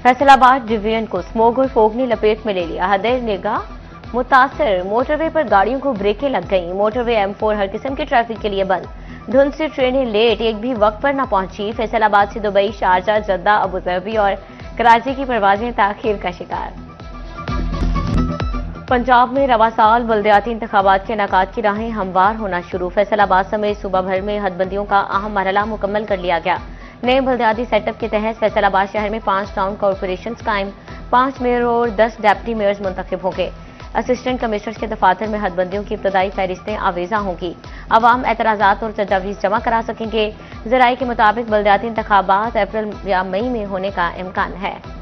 Faisalabad division को smog और fog ने लपेट में ले लिया। हदे निगाह मुतासर मोटरवे पर गाड़ियों को ब्रेकें लग गईं। मोटरवे M4 हर किस्म के ट्रैफिक के लिए बंद। धुंध से ट्रेनें लेट, एक भी वक्त पर न पहुंची। फैसलाबाद से दुबई, शारजा, जद्दा, अबूधाबी और कराची की परवाजें ताखीर का शिकार। पंजाब में रवा साल बल्दियाती इंतखाबात के इनेकाद की राहें हमवार होना शुरू। फैसलाबाद समेत सूबा भर में हदबंदियों का अहम मरहला मुकम्मल कर लिया गया। नए बल्दियाती सेटअप के तहत फैसलाबाद शहर में 5 टाउन कॉरपोरेशन कायम, 5 मेयर और 10 डेप्टी मेयर्स मुंतखब होंगे। असिस्टेंट कमिश्नर के दफातर में हदबंदियों की इब्तदाई फहरिस्तें आवेजा होंगी। अवाम एतराजात और तजावीज़ जमा करा सकेंगे। ज़राए के मुताबिक बल्दियाती इंतखाबात अप्रैल या मई में होने का इम्कान है।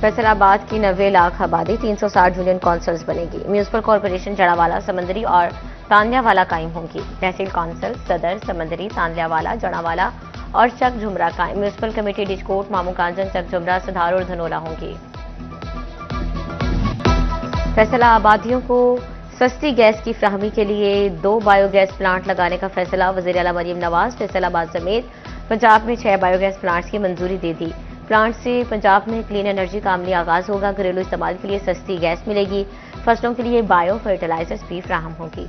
फैसलाबाद की 90 लाख आबादी 360 यूनियन कौंसल्स बनेगी। म्यूनिसिपल कॉरपोरेशन जड़ावाला, समंदरी और तांदियावाला कायम होंगी। तहसील कौंसल सदर, समंदरी, तांदियावाला, जड़ावाला और चक झुमरा कायम। म्यूनिसिपल कमेटी डिजकोट, मामू कांजन, चक झुमरा, सधार और धनोला होंगी। फैसला आबादियों को सस्ती गैस की फ्राहमी के लिए 2 बायोगैस प्लांट लगाने का फैसला। वज़ीर आला मरियम नवाज फैसलाबाद समेत पंजाब में 6 बायोगैस प्लांट्स की मंजूरी दे दी। प्लांट से पंजाब में क्लीन एनर्जी का अमली आगाज होगा। घरेलू इस्तेमाल के लिए सस्ती गैस मिलेगी। फसलों के लिए बायो फर्टिलाइजर्स भी फ्राहम होगी।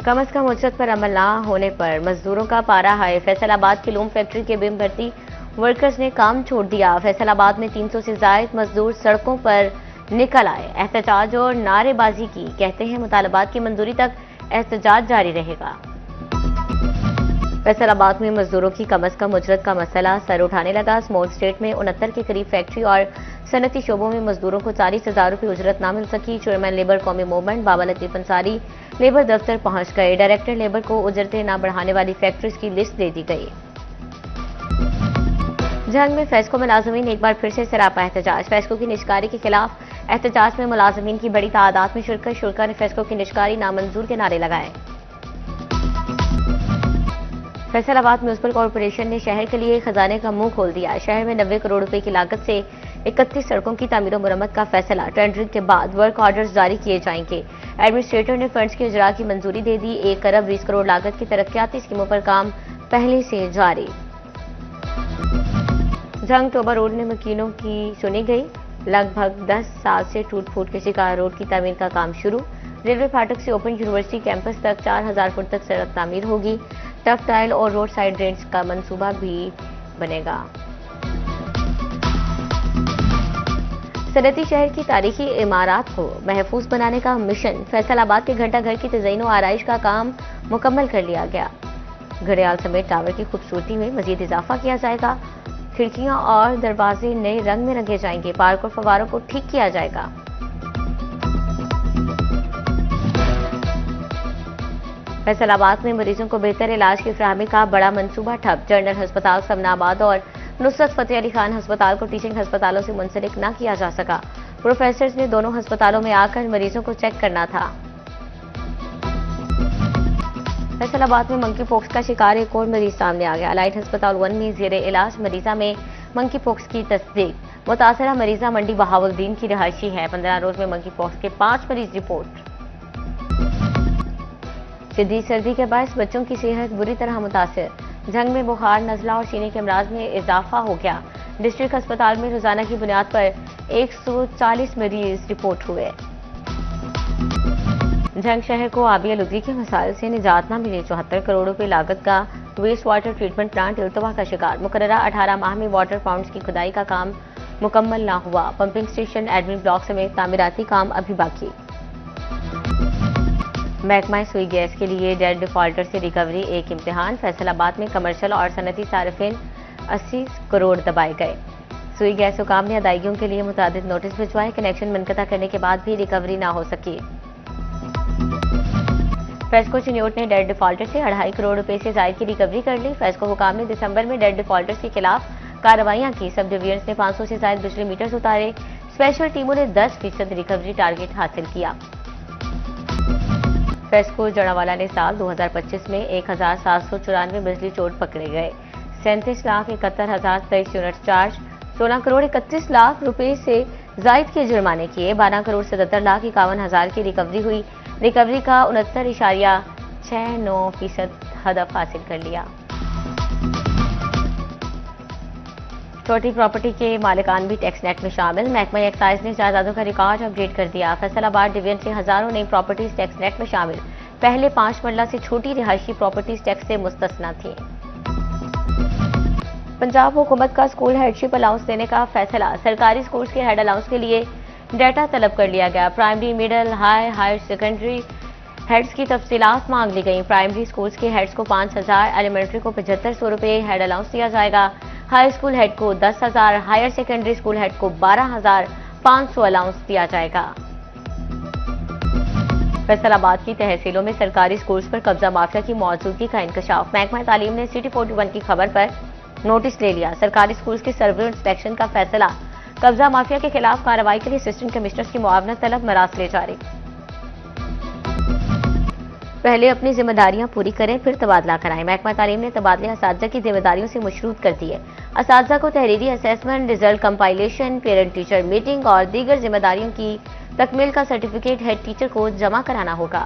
कम अज कम उजरत पर अमल न होने पर मजदूरों का पारा हाई। फैसलाबाद की लूम फैक्ट्री के बिम भर्ती वर्कर्स ने काम छोड़ दिया। फैसलाबाद में 300 से जायद मजदूर सड़कों पर निकल आए, एहतजाज और नारेबाजी की। कहते हैं मुतालबात की मंजूरी तक एहतजाज जारी रहेगा। फैसलाबाद में मजदूरों की कम अज कम उजरत का मसला सर उठाने लगा। स्मॉल स्टेट में 69 के करीब फैक्ट्री और सनती शोबों में मजदूरों को 40,000 रुपये उजरत ना मिल सकी। चेयरमैन लेबर कौमी मूवमेंट बाबा लतीफ अंसारी लेबर दफ्तर पहुंच गए। डायरेक्टर लेबर को उजरतें न बढ़ाने वाली फैक्ट्रीज की लिस्ट दे दी गई। जंग में फेस्को मुलाजमीन एक बार फिर से सरापा एहतजाज। फेस्को की निष्कारी के खिलाफ एहतजाज में मुलाजमीन की बड़ी तादाद में शिरकत। शुरा ने फेस्को की निष्कारी नामंजूर के नारे लगाए। फैसलाबाद म्यूनिसिपल कॉरपोरेशन ने शहर के लिए खजाने का मुंह खोल दिया। शहर में 90 करोड़ रुपए की लागत से 31 सड़कों की तामीर और मुरम्मत का फैसला। टेंडरिंग के बाद वर्क ऑर्डर्स जारी किए जाएंगे। एडमिनिस्ट्रेटर ने फंड्स की इजरा की मंजूरी दे दी। 1 अरब 20 करोड़ लागत की तरक्याती स्कीमों पर काम पहले से जारी। जंग टोबा रोड में मकीनों की सुनी गई। लगभग 10 साल से टूट फूट के शिकार रोड की तामीर का काम शुरू। रेलवे फाटक से ओपन यूनिवर्सिटी कैंपस तक 4000 फुट तक सड़क तामीर होगी। टफ टाइल और रोड साइड ड्रेन्स का मंसूबा भी बनेगा। सनती शहर की तारीखी इमारत को महफूज बनाने का मिशन। फैसलाबाद के घंटा घर की तज़यीन और आराइश का काम मुकम्मल कर लिया गया। घड़ियाल समेत टावर की खूबसूरती में मजीद इजाफा किया जाएगा। खिड़कियां और दरवाजे नए रंग में रंगे जाएंगे। पार्क और फवारों को ठीक किया जाएगा। फैसलाबाद में मरीजों को बेहतर इलाज की फ्राहमी का बड़ा मंसूबा ठप। जनरल अस्पताल समनाबाद और नुसरत फतेह अली खान अस्पताल को टीचिंग अस्पतालों से मुंसलिक न किया जा सका। प्रोफेसर्स ने दोनों अस्पतालों में आकर मरीजों को चेक करना था। फैसलाबाद में मंकी पॉक्स का शिकार एक और मरीज सामने आ गया। लाइट अस्पताल 1 में जेरे इलाज मरीजा में मंकी पॉक्स की तस्दीक। मुतासरा मरीजा मंडी बहावुद्दीन की रिहायशी है। 15 रोज में मंकी पॉक्स के 5 मरीज रिपोर्ट। शदीद सर्दी के बायस बच्चों की सेहत बुरी तरह मुतासर। जंग में बुखार, नजला और सीने के अमराज में इजाफा हो गया। डिस्ट्रिक्ट अस्पताल में रोजाना की बुनियाद पर 140 मरीज रिपोर्ट हुए। जंग शहर को आबी आलूदगी के मसाइल से निजात न मिली। 74 करोड़ रुपए लागत का वेस्ट वाटर ट्रीटमेंट प्लांट इल्तवा का शिकार। मुकर्ररा 18 माह में वाटर पाउंड्स की खुदाई का काम मुकम्मल न हुआ। पंपिंग स्टेशन, एडमिन ब्लॉक समेत तामीराती काम अभी बाकी। महकमा सुई गैस के लिए डेट डिफॉल्टर से रिकवरी एक इम्तिहान। फैसलाबाद में कमर्शियल और सनती सारिफिन 80 करोड़ दबाए गए। सुई गैस हुकाम ने अदायगियों के लिए मुतादिद नोटिस भिजवाए। कनेक्शन मुनक़ता करने के बाद भी रिकवरी न हो सकी। फेस्को चिन्योट ने डेट डिफॉल्टर से 2.5 करोड़ रुपए से जायद की रिकवरी कर ली। फेस्को हुकाम ने दिसंबर में डेट डिफॉल्टर्स के खिलाफ कार्रवाइयां की। सब डिवीजन्स ने 500 से जायद बिजली मीटर्स उतारे। स्पेशल टीमों ने 10% रिकवरी टारगेट हासिल किया। फेस्को जड़ावाला ने साल 2025 में 1794 बिजली चोट पकड़े गए। 37,71,023 यूनिट चार्ज, 16 करोड़ 31 लाख रुपए से जायद के जुर्माने किए। 12 करोड़ 77 लाख 51,000 की रिकवरी हुई। रिकवरी का 69.69% हदफ हासिल कर लिया। छोटी प्रॉपर्टी के मालिकान भी टैक्स नेट में शामिल। महकमा एक्साइज ने जायदादों का रिकॉर्ड अपडेट कर दिया। फैसलाबाद डिवीजन से हजारों नई प्रॉपर्टीज टैक्स नेट में शामिल। पहले 5 मरला से छोटी रिहायशी प्रॉपर्टीज टैक्स से मुस्तस्ना थी। पंजाब हुकूमत का स्कूल हेडशिप अलाउंस देने का फैसला। सरकारी स्कूल्स के हेड अलाउंस के लिए डाटा तलब कर लिया गया। Primary, middle, higher secondary heads की तफसीलात मांग ली गई। प्राइमरी स्कूल्स के हेड्स को 5,000, एलिमेंट्री को 7500 रुपये हेड अलाउंस दिया जाएगा। हाई स्कूल हेड को 10,000, हायर सेकेंडरी स्कूल हेड को 12,500 अलाउंस दिया जाएगा। फैसलाबाद की तहसीलों में सरकारी स्कूल्स पर कब्जा माफिया की मौजूदगी का इंकशाफ। महकमा तालीम ने सिटी 41 की खबर पर नोटिस ले लिया। सरकारी स्कूल्स के सर्वे इंस्पेक्शन का फैसला। कब्जा माफिया के खिलाफ कार्रवाई के लिए असिस्टेंट कमिश्नर की मुआवनत तलब, मरासले जारी। पहले अपनी जिम्मेदारियां पूरी करें, फिर तबादला कराएं। महकमा तालीम ने तबादले असातिज़ा की जिम्मेदारियों से मशरूत कर दिए। असातिज़ा को तहरीरी assessment, result compilation, parent teacher meeting और दीगर जिम्मेदारियों की तकमील का सर्टिफिकेट हेड टीचर को जमा कराना होगा।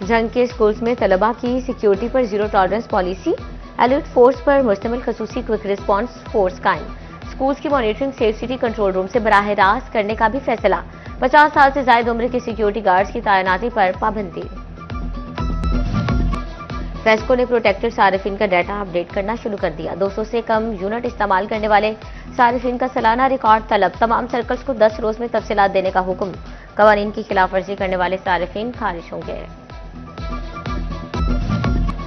जंग के स्कूल्स में तलबा की सिक्योरिटी पर zero tolerance policy. Elite force पर मुश्तमिल खसूसी क्विक रिस्पॉन्स फोर्स कायम। स्कूल्स की monitoring safe city control room से बराह रास्त करने का भी फैसला। 50 साल से ज्यादा उम्र के सिक्योरिटी गार्ड्स की तैनाती पर पाबंदी। फेस्को ने प्रोटेक्टेड सारिफिन का डाटा अपडेट करना शुरू कर दिया। 200 से कम यूनिट इस्तेमाल करने वाले सारिफिन का सालाना रिकॉर्ड तलब। तमाम सर्कल्स को 10 रोज में तफसीलात देने का हुक्म। कवानीन की खिलाफ वर्जी करने वाले सारिफिन खारिज होंगे।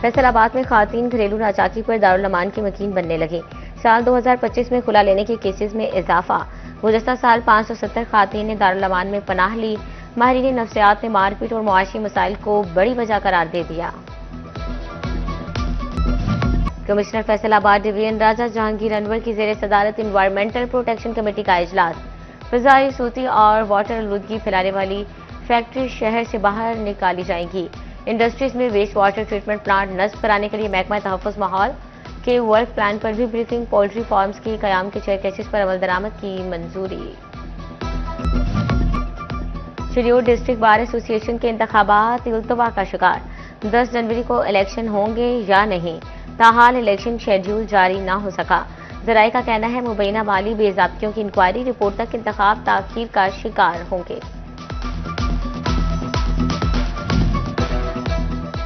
फैसलाबाद में खातून घरेलू नाचाकी पर दारुल अमान की मकीन बनने लगी। साल 2025 में खुला लेने के केसेस में इजाफा। गुज़श्ता साल 570 खातून ने दारुल अमान में पनाह ली। माहिरीन नफ्सियात ने मारपीट और मुआशी मसाइल को बड़ी वजह करार दे दिया। कमिश्नर फैसलाबाद डिवीजन राजा जहांगीर अनवर की जेर सदारत इन्वायरमेंटल प्रोटेक्शन कमेटी का इजलास। फिजाई, सूती और वाटर आलूदगी फैलाने वाली फैक्ट्री शहर से बाहर निकाली जाएंगी। इंडस्ट्रीज में वेस्ट वाटर ट्रीटमेंट प्लांट नस्ब कराने के लिए महकमा तहफ़्फ़ुज़ माहौल के वर्क प्लान पर भी ब्रीफिंग। पोल्ट्री फार्म्स की कयाम के 6 केसेस पर अमल दरामद की मंजूरी। शिरयूर डिस्ट्रिक्ट बार एसोसिएशन के इंतखाबात इल्तवा का शिकार। 10 जनवरी को इलेक्शन होंगे या नहीं, ताहाल इलेक्शन शेड्यूल जारी ना हो सका। जराये का कहना है मुबैना माली बेज़ाब्तियों की इंक्वायरी रिपोर्ट तक इंतखाब ताख़ीर का शिकार होंगे।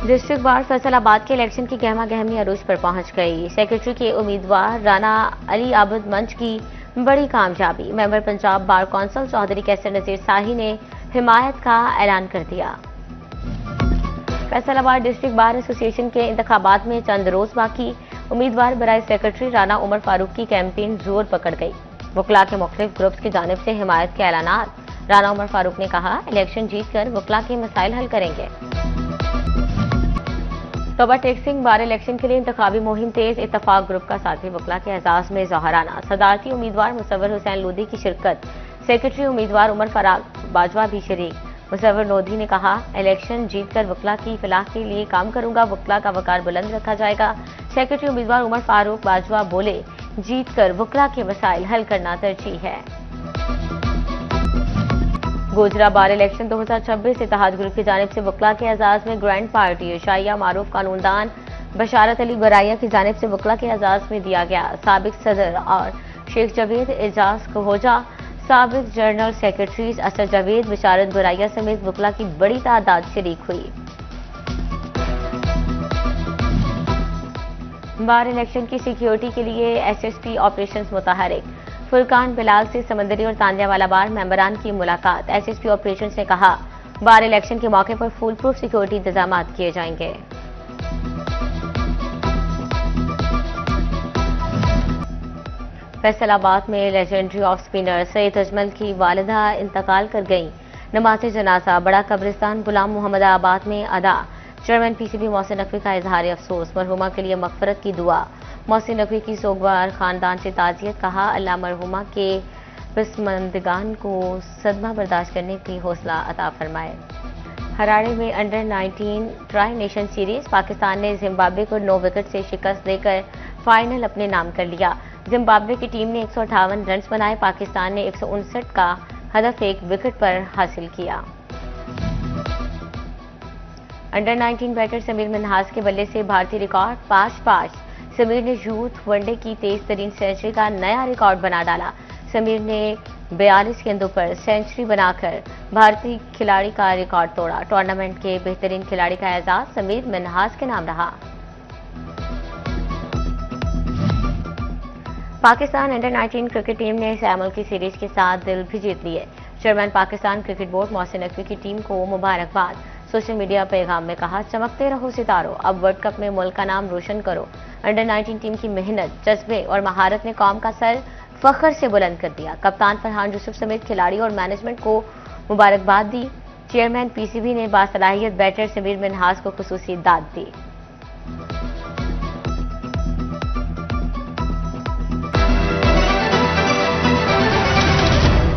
डिस्ट्रिक्ट बार फैसलाबाद के इलेक्शन की गहमा गहमी अरूज पर पहुंच गई। सेक्रेटरी के उम्मीदवार राना अली आबद मंच की बड़ी कामयाबी। Member Punjab bar council Chaudhary Kaiser Nazir Shahi ने हिमायत का ऐलान कर दिया। फैसलाबाद डिस्ट्रिक्ट बार एसोसिएशन के इंतखाबात में चंद रोज बाकी। उम्मीदवार बराए सेक्रेटरी राना उमर फारूक की कैंपेन जोर पकड़ गई। वकला के मुख्तलिफ ग्रुप्स की जानिब से हिमायत के ऐलानात। राना उमर फारूक ने कहा, इलेक्शन जीतकर वकला के मसाइल हल करेंगे। तोबा टेक्सिंग बार इलेक्शन के लिए इंतखाबी मुहिम तेज। इत्तफाक ग्रुप का साथी वकला के एजाज में जौहराना। सदारती उम्मीदवार मुसव्वर हुसैन लोधी की शिरकत। सेक्रेटरी उम्मीदवार उमर फराग बाजवा भी शरीक। मुसव्वर लोधी ने कहा, इलेक्शन जीतकर वकला की फलाह के लिए काम करूंगा। वकला का वकार बुलंद रखा जाएगा। सेक्रेटरी उम्मीदवार उमर फारूक बाजवा बोले, जीतकर वकला के मसाइल हल करना तरजीह है। गोजरा बार इलेक्शन 2026 इत्तेहाद ग्रुप की जानिब से वकला के एजाज में ग्रैंड पार्टी। शाइया मारूफ कानूनदान बशारत अली बराइया की जानिब से वकला के एजाज में दिया गया। साबिक सदर और शेख जावेद एजाज कहोजा, साबिक जनरल सेक्रेटरीज असद जावेद, बशारत बराइया समेत वकला की बड़ी तादाद शरीक हुई। बार इलेक्शन की सिक्योरिटी के लिए SSP ऑपरेशंस मुतहरिक। फुरकान बिलाल से समंदरी और तांदियावाला बार मेंबरान की मुलाकात। SSP ऑपरेशंस ने कहा, बार इलेक्शन के मौके पर फुल प्रूफ सिक्योरिटी इंतजाम किए जाएंगे। फैसलाबाद में legendary off spinner Syed Ajmal की वालिदा इंतकाल कर गई। नमाज जनाजा बड़ा कब्रिस्तान गुलाम मोहम्मद आबाद में अदा। चेयरमैन PCB मोहसिन नकवी का इजहार अफसोस। मरहुमा के लिए मगफरत की दुआ। मोहसिन नकवी की सोगवार खानदान से ताजियत। कहा, अल्लाह मरहुमा के पसमंदगान को सदमा बर्दाश्त करने की हौसला अता फरमाए। हरारे में under 19 tri nation series Pakistan ने जिम्बाब्वे को 9 विकेट से शिकस्त देकर फाइनल अपने नाम कर लिया। जिम्बाब्वे की टीम ने 158 रन बनाए। पाकिस्तान ने 159 का हदफ 1 विकेट पर हासिल किया। अंडर 19 बैटर समीर मिन्हास के बल्ले से भारतीय रिकॉर्ड 5-5। समीर ने यूथ वनडे की तेज तरीन सेंचुरी का नया रिकॉर्ड बना डाला। समीर ने 42 गेंदों पर सेंचुरी बनाकर भारतीय खिलाड़ी का रिकॉर्ड तोड़ा। टूर्नामेंट के बेहतरीन खिलाड़ी का एजाज समीर मिन्हास के नाम रहा। पाकिस्तान अंडर-19 क्रिकेट टीम ने इस मुल्क की सीरीज के साथ दिल भी जीत लिए। Chairman Pakistan cricket board Mohsin Naqvi की टीम को मुबारकबाद। सोशल मीडिया पैगाम में कहा, चमकते रहो सितारों, अब वर्ल्ड कप में मुल्क का नाम रोशन करो। अंडर-19 टीम की मेहनत, जज्बे और महारत ने कौम का सर फख्र से बुलंद कर दिया। कप्तान फरहान यूसुफ समेत खिलाड़ी और मैनेजमेंट को मुबारकबाद दी। चेयरमैन पीसीबी ने बासलाहियत बैटर समीर मिन्हास को खुसूसी दाद दी।